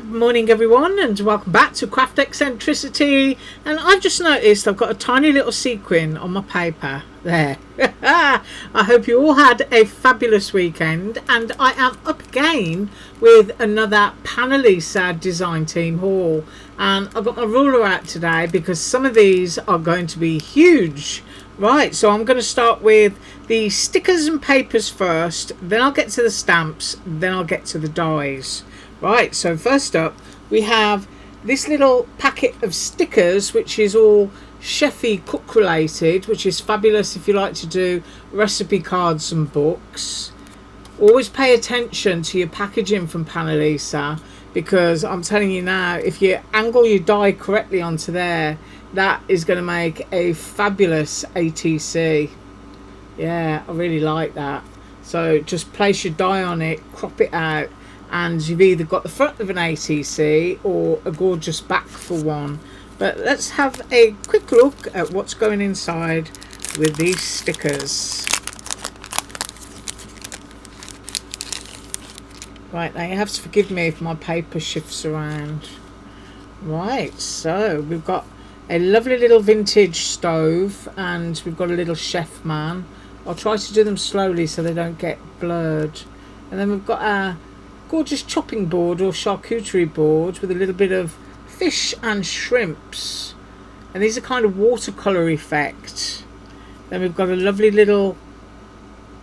Good morning everyone, and welcome back to Craft Eccentricity. And I've just noticed I've got a tiny little sequin on my paper there. I hope you all had a fabulous weekend, and I am up again with another Panalisa design team haul. And I've got my ruler out today because some of these are going to be huge. Right, so I'm going to start with the stickers and papers first, then I'll get to the stamps, then I'll get to the dies. Right, so first up we have this little packet of stickers, which is all chefy cook related, which is fabulous if you like to do recipe cards and books. Always pay attention to your packaging from Panalisa, because I'm telling you now, if you angle your die correctly onto there, that is going to make a fabulous ATC. Yeah, I really like that. So just place your die on it, crop it out, and you've either got the front of an ATC or a gorgeous back for one. But let's have a quick look at what's going inside with these stickers. Right, now you have to forgive me if my paper shifts around. Right, so we've got a lovely little vintage stove, and we've got a little chef man. I'll try to do them slowly so they don't get blurred. And then we've got our gorgeous chopping board or charcuterie board with a little bit of fish and shrimps, and these are kind of watercolor effect. Then we've got a lovely little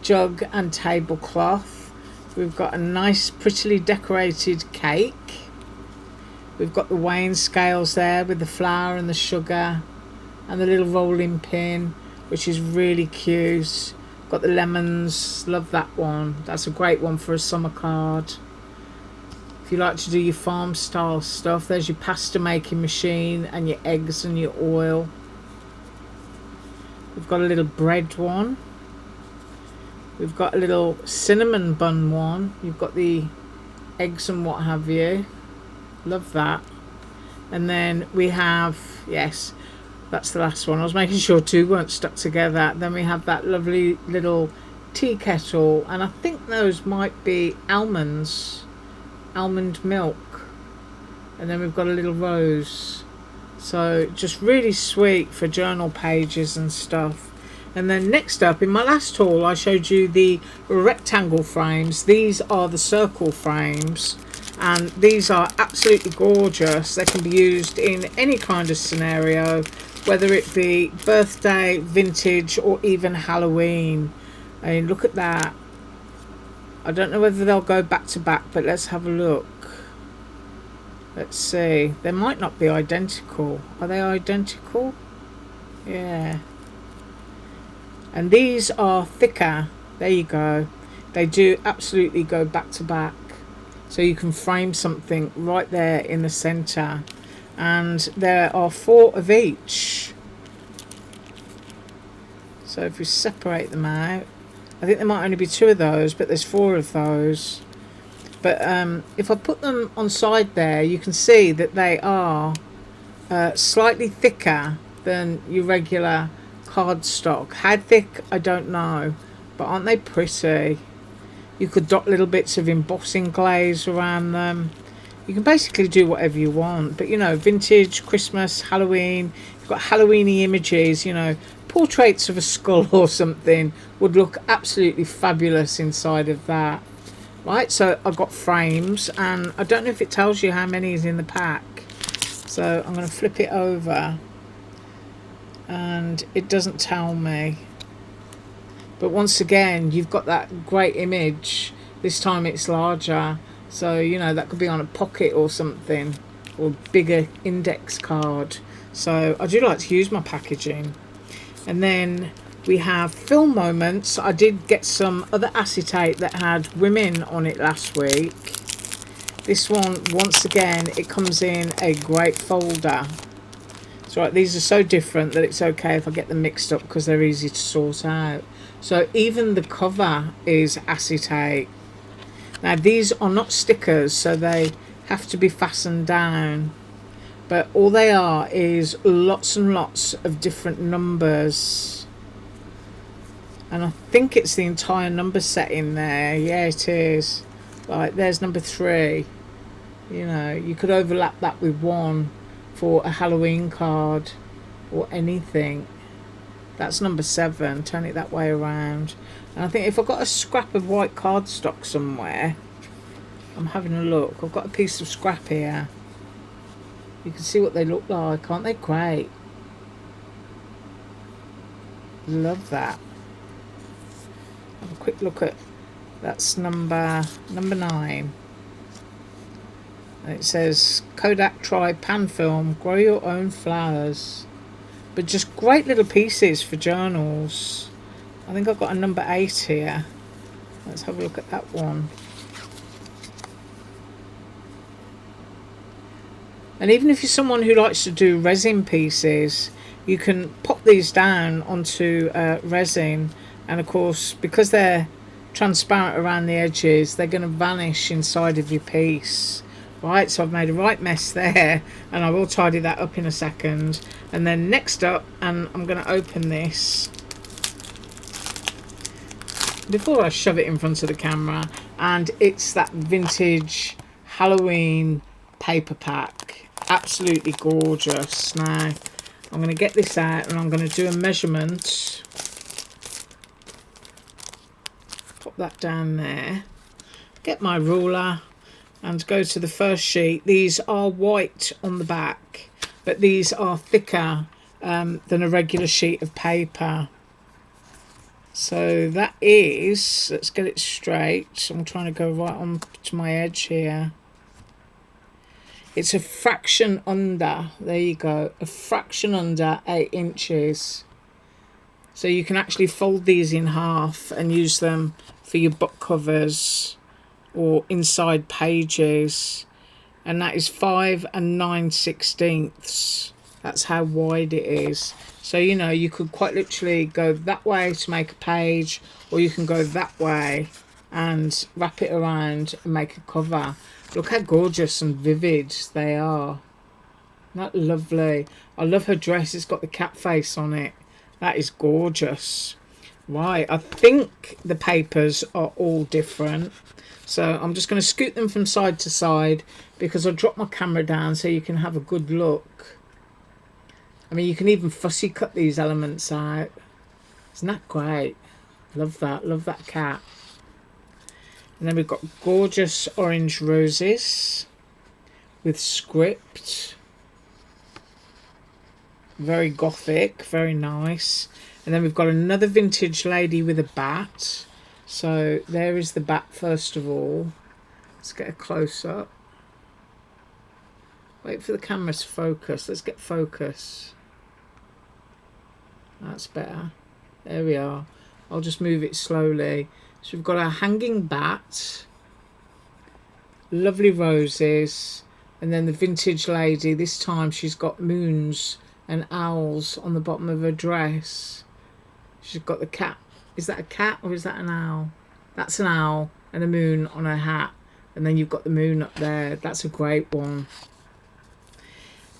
jug and tablecloth. We've got a nice prettily decorated cake. We've got the weighing scales there with the flour and the sugar, and the little rolling pin, which is really cute. Got the lemons, love that one. That's a great one for a summer card. If you like to do your farm style stuff, there's your pasta making machine and your eggs and your oil. We've got a little bread one. We've got a little cinnamon bun one. You've got the eggs and what have you. Love that. And then we have, yes, that's the last one. I was making sure two weren't stuck together. Then we have that lovely little tea kettle, and I think those might be almond milk. And then we've got a little rose. So just really sweet for journal pages and stuff. And then next up, in my last haul I showed you the rectangle frames. These are the circle frames, and these are absolutely gorgeous. They can be used in any kind of scenario, whether it be birthday, vintage, or even Halloween. I mean, look at that. I don't know whether they'll go back to back, but let's have a look. Let's see. They might not be identical. Are they identical? Yeah. And these are thicker. There you go. They do absolutely go back to back. So you can frame something right there in the center. And there are 4 of each. So if we separate them out, I think there might only be 2 of those, but there's 4 of those. But if I put them on side there, you can see that they are slightly thicker than your regular cardstock. How thick, I don't know, but aren't they pretty? You could dot little bits of embossing glaze around them. You can basically do whatever you want, but you know, vintage, Christmas, Halloween, you've got Halloweeny images, you know, portraits of a skull or something would look absolutely fabulous inside of that. Right, so I've got frames, and I don't know if it tells you how many is in the pack, so I'm going to flip it over, and it doesn't tell me. But once again, you've got that great image. This time it's larger, so you know, that could be on a pocket or something, or bigger index card. So I do like to use my packaging. And then we have film moments. I did get some other acetate that had women on it last week. This one, once again, it comes in a great folder. So right, these are so different that it's okay if I get them mixed up, because they're easy to sort out. So even the cover is acetate. Now these are not stickers, so they have to be fastened down. But all they are is lots and lots of different numbers. And I think it's the entire number set in there. Yeah, it is. Right, there's number 3. You know, you could overlap that with one for a Halloween card or anything. That's number 7. Turn it that way around. And I think if I've got a scrap of white cardstock somewhere, I'm having a look. I've got a piece of scrap here. You can see what they look like. Aren't they great? Love that. Have a quick look at, that's number 9. And it says Kodak Tri Pan Film, grow your own flowers. But just great little pieces for journals. I think I've got a number 8 here. Let's have a look at that one. And even if you're someone who likes to do resin pieces, you can pop these down onto resin, and of course, because they're transparent around the edges, they're going to vanish inside of your piece. Right, so I've made a right mess there, and I will tidy that up in a second. And then next up, and I'm going to open this before I shove it in front of the camera, and it's that vintage Halloween paper pack. Absolutely gorgeous. Now I'm going to get this out and I'm going to do a measurement. Pop that down there. Get my ruler and go to the first sheet. These are white on the back, but these are thicker than a regular sheet of paper. So that is, let's get it straight. I'm trying to go right on to my edge here. It's a fraction under, there you go, a fraction under 8 inches. So you can actually fold these in half and use them for your book covers or inside pages. And that is 5 9/16. That's how wide it is. So, you know, you could quite literally go that way to make a page, or you can go that way and wrap it around and make a cover. Look how gorgeous and vivid they are. Isn't that lovely? I love her dress. It's got the cat face on it. That is gorgeous. Right, I think the papers are all different. So I'm just going to scoot them from side to side because I'll drop my camera down so you can have a good look. I mean, you can even fussy cut these elements out. Isn't that great? Love that. Love that cat. And then we've got gorgeous orange roses with script. Very gothic, very nice. And then we've got another vintage lady with a bat. So there is the bat first of all. Let's get a close up. Wait for the camera to focus. Let's get focus. That's better. There we are. I'll just move it slowly. So we've got our hanging bat. Lovely roses. And then the vintage lady. This time she's got moons and owls on the bottom of her dress. She's got the cat. Is that a cat or is that an owl? That's an owl and a moon on her hat. And then you've got the moon up there. That's a great one.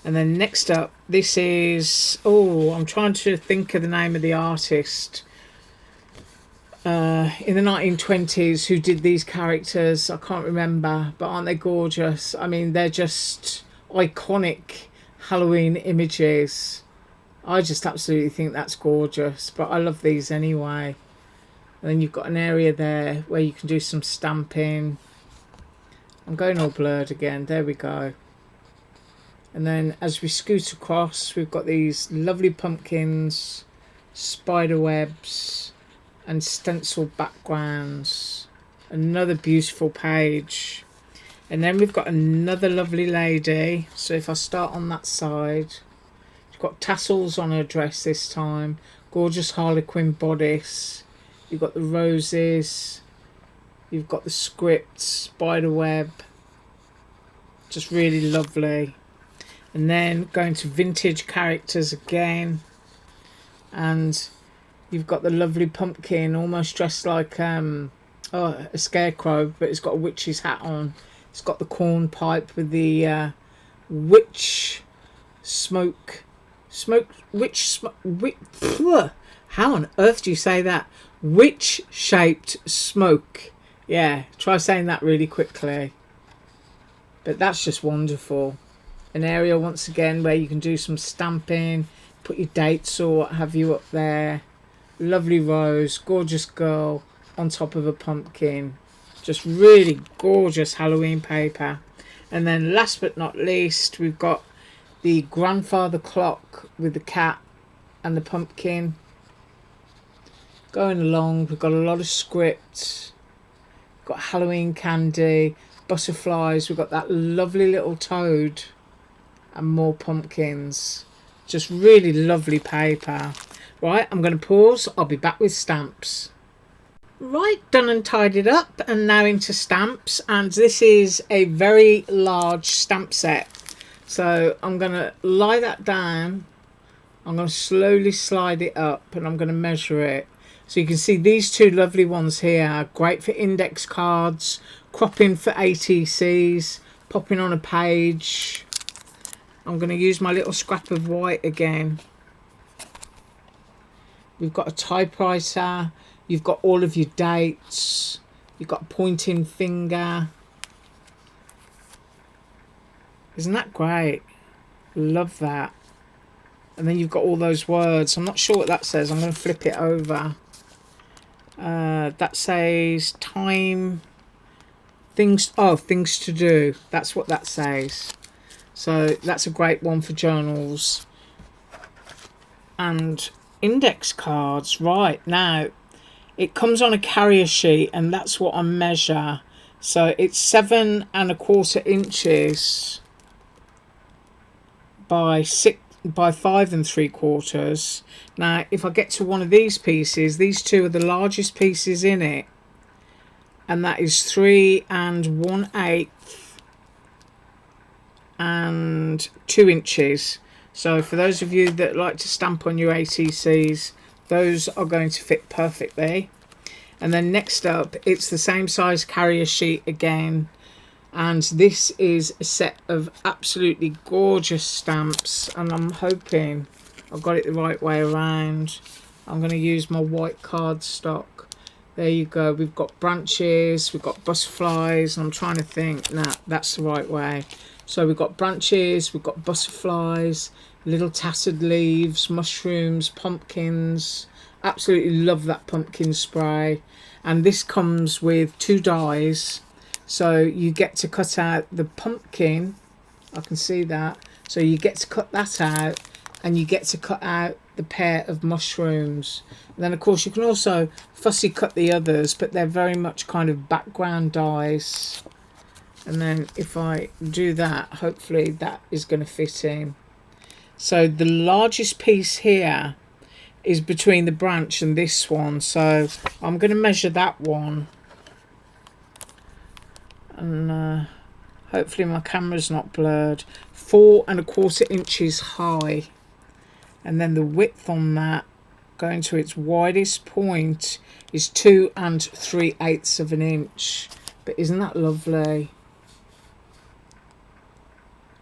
And then next up, this is, oh, I'm trying to think of the name of the artist in the 1920s who did these characters. I can't remember, but aren't they gorgeous? I mean, they're just iconic Halloween images. I just absolutely think that's gorgeous, but I love these anyway. And then you've got an area there where you can do some stamping. I'm going all blurred again. There we go. And then as we scoot across, we've got these lovely pumpkins, spider webs, and stencil backgrounds. Another beautiful page. And then we've got another lovely lady. So if I start on that side, she's got tassels on her dress this time. Gorgeous harlequin bodice. You've got the roses. You've got the script, spider web. Just really lovely. And then going to vintage characters again. And you've got the lovely pumpkin, almost dressed like a scarecrow, but it's got a witch's hat on. It's got the corn pipe with the witch smoke. How on earth do you say that? Witch-shaped smoke. Yeah, try saying that really quickly. But that's just wonderful. An area once again where you can do some stamping, put your dates or what have you up there. Lovely rose, gorgeous girl on top of a pumpkin. Just really gorgeous Halloween paper. And then last but not least, we've got the grandfather clock with the cat and the pumpkin. Going along, we've got a lot of script. We've got Halloween candy, butterflies. We've got that lovely little toad and more pumpkins. Just really lovely paper. Right, I'm going to pause. I'll be back with stamps. Right, done and tidied up, and now into stamps. And this is a very large stamp set. So I'm going to lie that down. I'm going to slowly slide it up, and I'm going to measure it. So you can see these two lovely ones here. Great for index cards, cropping for ATCs, popping on a page. I'm going to use my little scrap of white again. We've got a typewriter. You've got all of your dates. You've got a pointing finger. Isn't that great? Love that. And then you've got all those words. I'm not sure what that says. I'm going to flip it over. That says time, things to do. That's what that says. So that's a great one for journals and index cards. Right, now it comes on a carrier sheet, and that's what I measure. So it's 7 1/4 inches by 5 3/4. Now if I get to one of these pieces, these two are the largest pieces in it, and that is 3 1/8 and 2 inches. So for those of you that like to stamp on your ATCs, those are going to fit perfectly. And then next up, it's the same size carrier sheet again, and this is a set of absolutely gorgeous stamps, and I'm hoping I've got it the right way around. I'm going to use my white cardstock. There you go. We've got branches, we've got butterflies, and I'm trying to think. Nah, that's the right way. So we've got branches, we've got butterflies, little tattered leaves, mushrooms, pumpkins. Absolutely love that pumpkin spray. And this comes with 2 dies. So you get to cut out the pumpkin. I can see that. So you get to cut that out, and you get to cut out the pair of mushrooms. And then of course you can also fussy cut the others, but they're very much kind of background dies. And then if I do that, hopefully that is going to fit in. So the largest piece here is between the branch and this one, so I'm going to measure that one, and hopefully my camera's not blurred. 4 1/4 inches high, and then the width on that, going to its widest point, is 2 3/8 of an inch. But isn't that lovely?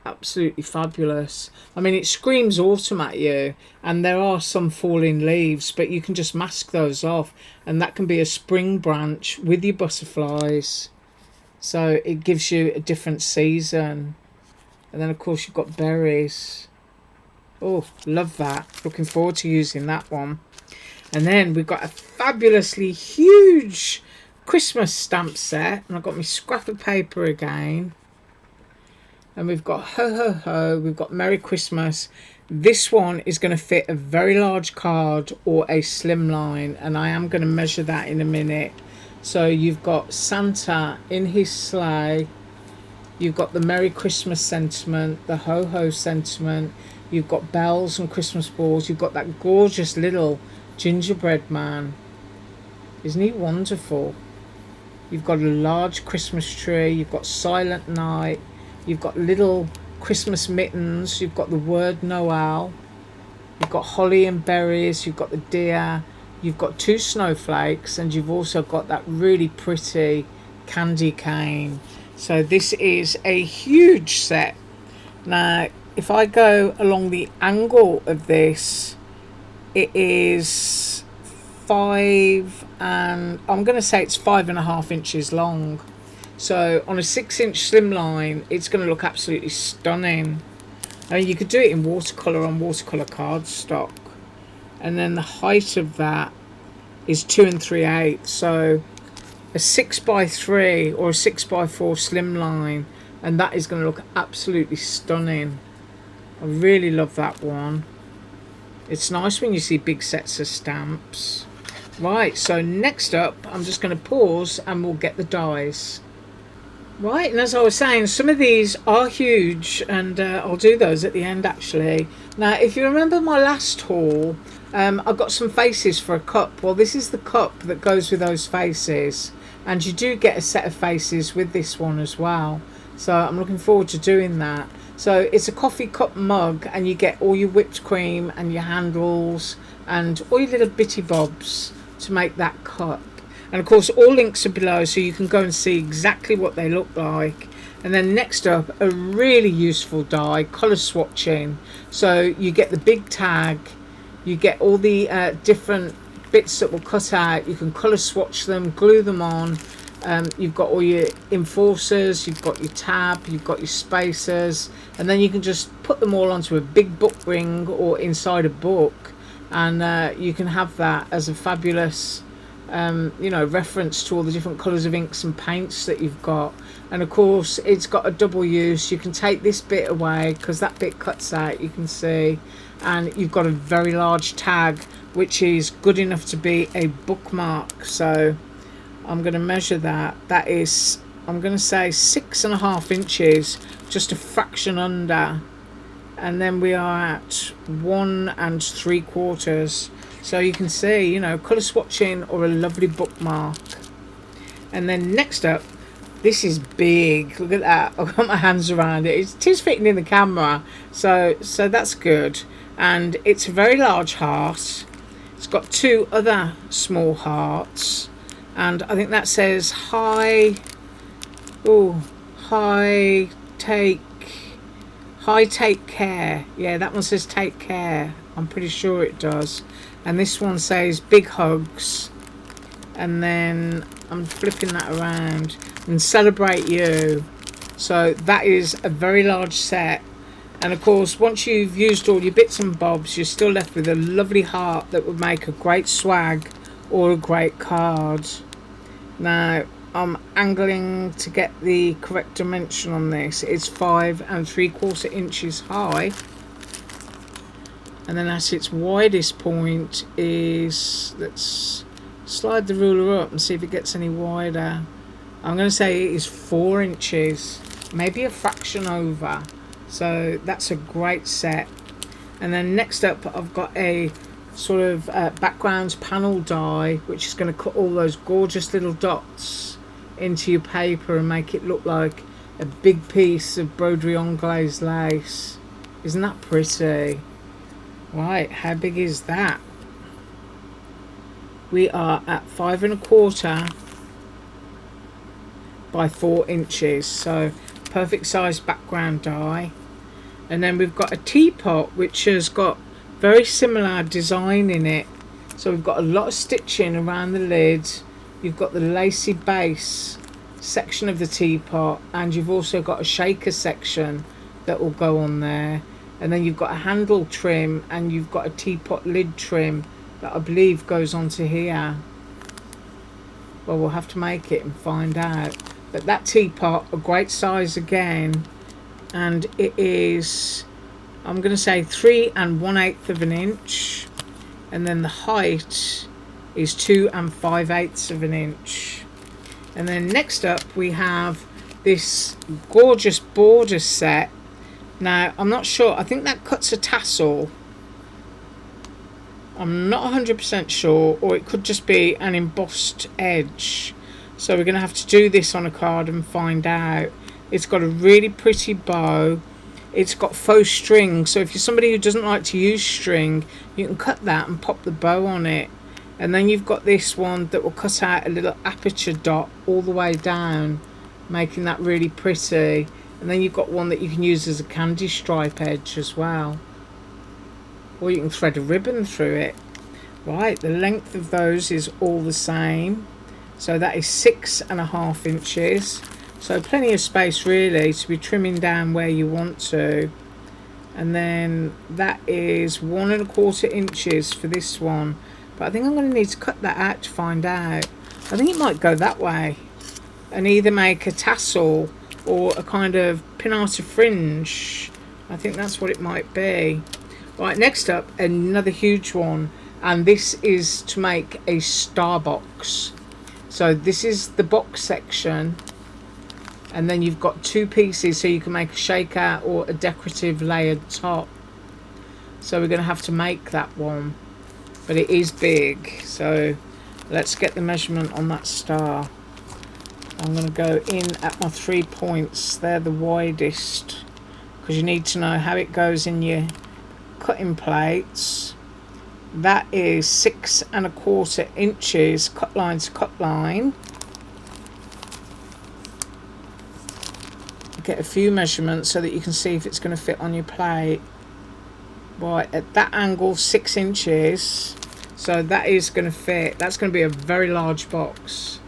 Absolutely fabulous. I mean, it screams autumn at you, and there are some falling leaves, but you can just mask those off, and that can be a spring branch with your butterflies, so it gives you a different season. And then of course you've got berries. Oh, love that. Looking forward to using that one. And then we've got a fabulously huge Christmas stamp set, and I've got my scrap of paper again. And we've got ho ho ho, we've got Merry Christmas. This one is going to fit a very large card or a slimline, and I am going to measure that in a minute. So you've got Santa in his sleigh, you've got the Merry Christmas sentiment, the ho ho sentiment, you've got bells and Christmas balls, you've got that gorgeous little gingerbread man. Isn't he wonderful? You've got a large Christmas tree, you've got Silent Night, you've got little Christmas mittens, you've got the word Noel, you've got holly and berries, you've got the deer, you've got 2 snowflakes, and you've also got that really pretty candy cane. So this is a huge set. Now if I go along the angle of this, it is 5 and I'm going to say it's 5 1/2 inches long. So on a 6-inch slimline, it's going to look absolutely stunning. And you could do it in watercolour on watercolour cardstock. And then the height of that is 2 3/8. So a 6x3 or a 6x4 slimline, and that is going to look absolutely stunning. I really love that one. It's nice when you see big sets of stamps. Right, so next up, I'm just going to pause and we'll get the dies. Right, and as I was saying, some of these are huge, and I'll do those at the end actually. Now, if you remember my last haul, I got some faces for a cup. Well, this is the cup that goes with those faces, and you do get a set of faces with this one as well. So I'm looking forward to doing that. So it's a coffee cup mug, and you get all your whipped cream and your handles and all your little bitty bobs to make that cup. And of course all links are below, so you can go and see exactly what they look like. And then next up, a really useful die, colour swatching. So you get the big tag, you get all the different bits that will cut out. You can colour swatch them, glue them on. You've got all your enforcers, you've got your tab, you've got your spacers, and then you can just put them all onto a big book ring or inside a book, and you can have that as a fabulous you know, reference to all the different colours of inks and paints that you've got. And of course it's got a double use. You can take this bit away because that bit cuts out, you can see, and you've got a very large tag which is good enough to be a bookmark. So I'm going to measure that. That is, I'm going to say 6.5 inches, just a fraction under, and then we are at 1 3/4. So you can see, you know, colour swatching or a lovely bookmark. And then next up, this is big. Look at that. I've got my hands around it. It is fitting in the camera, so that's good. And it's a very large heart. It's got 2 other small hearts, and I think that says high take care. Yeah, that one says take care. I'm pretty sure it does. And this one says big hugs, and then I'm flipping that around, and celebrate you. So that is a very large set. And of course, once you've used all your bits and bobs, you're still left with a lovely heart that would make a great swag or a great card. Now I'm angling to get the correct dimension on this. It's 5 3/4 inches high, and then at its widest point is, let's slide the ruler up and see if it gets any wider. I'm going to say it is 4 inches, maybe a fraction over. So that's a great set. And then next up, I've got a sort of background panel die, which is going to cut all those gorgeous little dots into your paper and make it look like a big piece of broderie anglaise lace. Isn't that pretty? Right, how big is that? We are at 5 1/4 by 4 inches, so perfect size background die. And then we've got a teapot which has got very similar design in it. So we've got a lot of stitching around the lid. You've got the lacy base section of the teapot, and you've also got a shaker section that will go on there. And then you've got a handle trim, and you've got a teapot lid trim that I believe goes onto here. Well, we'll have to make it and find out. But that teapot, a great size again, and it is, I'm going to say 3 1/8 inch, and then the height is 2 5/8 inch. And then next up we have this gorgeous border set. Now I'm not sure, I think that cuts a tassel, I'm not 100% sure, or it could just be an embossed edge. So we're going to have to do this on a card and find out. It's got a really pretty bow. It's got faux string, so if you're somebody who doesn't like to use string, you can cut that and pop the bow on it. And then you've got this one that will cut out a little aperture dot all the way down, making that really pretty. And then you've got one that you can use as a candy stripe edge as well, or you can thread a ribbon through it. Right, the length of those is all the same, so that is 6 1/2 inches. So plenty of space really to be trimming down where you want to. And then that is 1¼ inches for this one, but I think I'm going to need to cut that out to find out. I think it might go that way and either make a tassel or a kind of pinata fringe. I think that's what it might be. Right, next up, another huge one, and this is to make a star box. So this is the box section, and then you've got 2 pieces so you can make a shaker or a decorative layered top. So we're going to have to make that one, but it is big. So let's get the measurement on that star. I'm going to go in at my 3 points. They're the widest, because you need to know how it goes in your cutting plates. That is 6¼ inches cut line to cut line. Get a few measurements so that you can see if it's going to fit on your plate. Right, at that angle, 6 inches, so that is going to fit. That's going to be a very large box,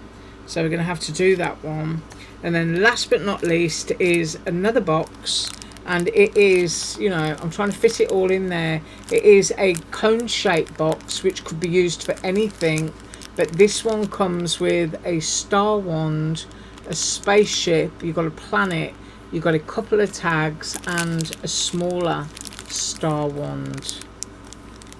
so we're going to have to do that one. And then last but not least is another box, and it is, you know, I'm trying to fit it all in there. It is a cone shaped box which could be used for anything, but this one comes with a star wand, a spaceship, you've got a planet, you've got a couple of tags and a smaller star wand.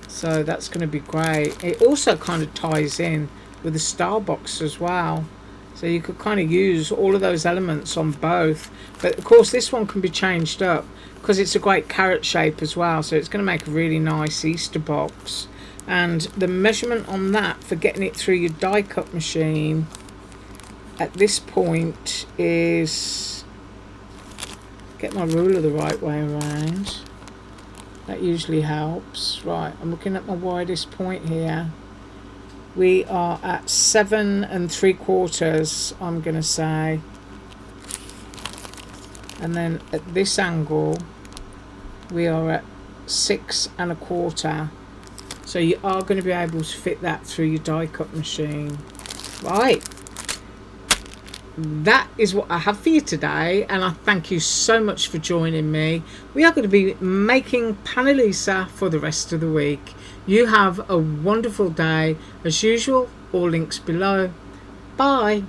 So that's going to be great. It also kind of ties in with the star box as well, so you could kind of use all of those elements on both. But of course this one can be changed up because it's a great carrot shape as well, so it's going to make a really nice Easter box. And the measurement on that for getting it through your die cut machine at this point is, get my ruler the right way around, that usually helps. Right, I'm looking at my widest point here. We are at 7¾ I'm gonna say, and then at this angle we are at 6¼ so you are going to be able to fit that through your die cut machine. Right, that is what I have for you today, and I thank you so much for joining me. We are going to be making Panalisa for the rest of the week. You have a wonderful day. As usual, all links below. Bye.